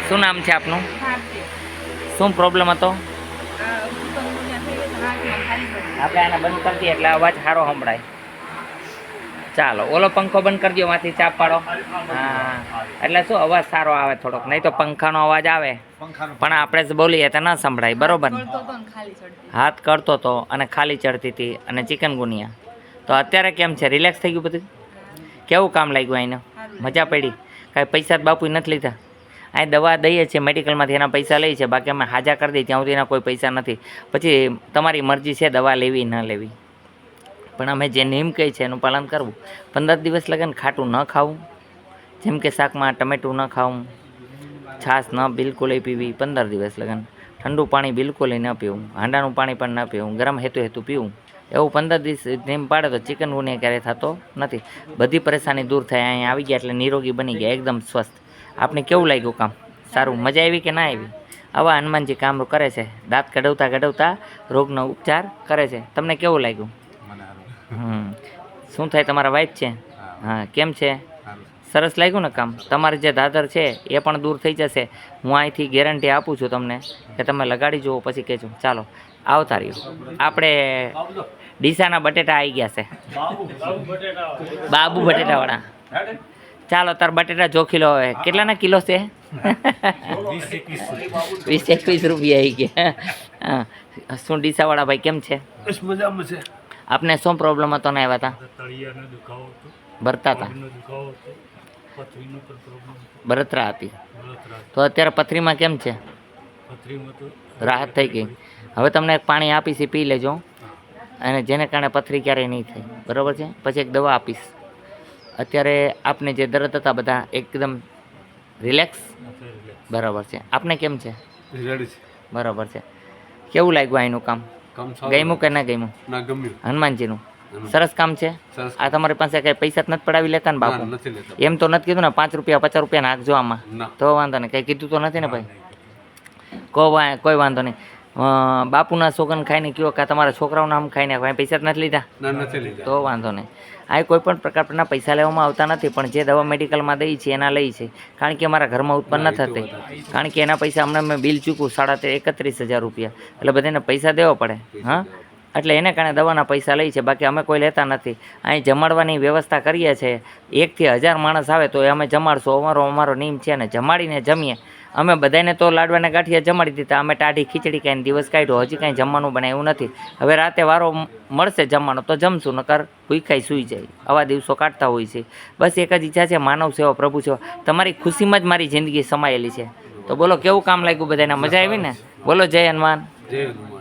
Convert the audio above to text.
શું નામ છે આપનું? ભારતીય શું પ્રોબ્લેમ હતો? ચિકનગુનિયા થઈ ગઈ તો હાથમાં ખાલી પડી. આપણે આને બંધ કરી દઈએ એટલે અવાજ સારો સંભળાય. ચાલો ઓલો પંખો બંધ કરી દો, માંથી ચાપ પાડો. હા, એટલે શું અવાજ સારો આવે થોડોક, નહીં તો પંખાનો અવાજ આવે પણ આપણે જ બોલીએ તો ન સંભળાય. બરોબર ને? કરતો તો ને ખાલી ચડતી. હાથ કરતો હતો અને ખાલી ચડતી હતી અને ચિકનગુનિયા. તો અત્યારે કેમ છે? રિલેક્સ થઈ ગયું બધું? કેવું કામ લાગ્યું આને? મજા પડી? કાંઈ પૈસા જ બાપુ નથી લીધા? અહીં દવા દઈએ છીએ મેડિકલમાંથી, એના પૈસા લઈએ છીએ, બાકી અમે હાજા કરી દઈએ ત્યાં સુધી એના કોઈ પૈસા નથી. પછી તમારી મરજી છે દવા લેવી ન લેવી, પણ અમે જે નિયમ કહે છે એનું પાલન કરવું. 15 દિવસ લગન ખાટું ન ખાવું, જેમ કે શાકમાં ટમેટું ન ખાવું, છાશ ન બિલકુલ પીવી 15 દિવસ લગન, ઠંડુ પાણી બિલકુલ ન પીવું, હાંડાનું પાણી પણ ન પીવું, ગરમ હેતુ પીવું. એવું 15 દિવસ નિયમ પાડે તો ચિકનગુનિયા ક્યારેય થતો નથી. બધી પરેશાની દૂર થાય. અહીંયા આવી ગયા એટલે નિરોગી બની ગયા, એકદમ સ્વસ્થ. આપને કેવું લાગ્યું કામ? સારું? મજા આવી કે ના આવી? આવા હનુમાનજી કામ કરે છે, દાંત કઢવતા રોગનો ઉપચાર કરે છે. તમને કેવું લાગ્યું? શું થાય? તમારા વાઈફ છે? હા, કેમ છે? સરસ લાગ્યું ને કામ? તમારે જે દાદર છે એ પણ દૂર થઈ જશે. હું અહીંથી ગેરંટી આપું છું તમને કે તમે લગાડી જુઓ પછી કહેજો. ચાલો આવતા રહ્યો. આપણે ડીસાના બટેટા આવી ગયા છે, બાબુ બટેટાવાળા. ચાલો તાર બટેટા જોખી લો. હવે કેટલાના કિલો છે? 20-21 રૂપિયા આવી ગયા. હા, શું ડીસાવાળા ભાઈ કેમ છે? મજામાં છે. આપને શું પ્રોબ્લેમ હતો ને આવ્યા હતા? તળિયાનો દુખાવો હતો, ભરતા હતા, દુખાવો હતો, પથરીનો પણ પ્રોબ્લેમ હતો, બળતરા હતી. બળતરા તો અત્યારે પથરીમાં કેમ છે? પથરીમાં તો રાહત થઈ ગઈ. હવે તમને એક પાણી આપીશ, એ પી લેજો, અને જેને કારણે પથરી ક્યારેય નહીં થાય. બરાબર છે? પછી એક દવા આપીશ. અત્યારે આપને જે દર્દ હતા બધા એકદમ રિલેક્સ? બરાબર છે. આપને કેમ છે? રેડી છે. બરાબર છે. કેવું લાગ્યું અહીંનું કામ? કામ સારું ગમ્યું કે ના ગમ્યું? ના ગમ્યું. હનુમાનજીનું સરસ કામ છે. સરસ. આ તમારી પાસે કઈ પૈસા જ નથી પડાવી લેતા ને બાપુ? ના, નથી લેતા. એમ તો નથી કીધું ને 5 રૂપિયા 50 રૂપિયા નાખજો આમાં? ના. તો વાંધો નહીં. કંઈ કીધું તો નથી ને ભાઈ? કોઈ વાંધો નહીં. બાપુના સોગન ખાઈને કયો કે તમારા છોકરાઓના આમ ખાઈને પૈસા જ નથી લીધા? ના, નથી લીધા. તો વાંધો નહીં. આ કોઈ પણ પ્રકારના પૈસા લેવામાં આવતા નથી, પણ જે દવા મેડિકલમાં દઈ છે એના લઈ છે. કારણ કે અમારા ઘરમાં ઉત્પન્ન ન થતી, કારણ કે એના પૈસા હમણાં મેં બિલ ચૂકવું 31,000 રૂપિયા, એટલે બધાને પૈસા દેવો પડે. હા, એટલે એને કારણે દવાના પૈસા લઈ છે, બાકી અમે કોઈ લેતા નથી. અહીં જમાડવાની વ્યવસ્થા કરીએ છીએ. 1 થી 1000 માણસ આવે તો એ અમે જમાડશું. અમારો નિયમ છે ને જમાડીને જમીએ. અમે બધાને તો લાડવાના ગાંઠિયા જમાડી દીધા, અમે ટાઢી ખીચડી કાંઈ દિવસ કાઢ્યો, હજી કાંઈ જમવાનું બને એવું નથી. હવે રાતે વારો મળશે જમવાનો તો જમશું, નકર ભૂખાઈ સૂઈ જાય. આવા દિવસો કાઢતા હોય છે. બસ એક જ ઈચ્છા છે, માનવ સેવા પ્રભુ સેવા. તમારી ખુશીમાં જ મારી જિંદગી સમાયેલી છે. તો બોલો કેવું કામ લાગ્યું બધાને? મજા આવી ને? બોલો જય હનુમાન. જય હનુમાન.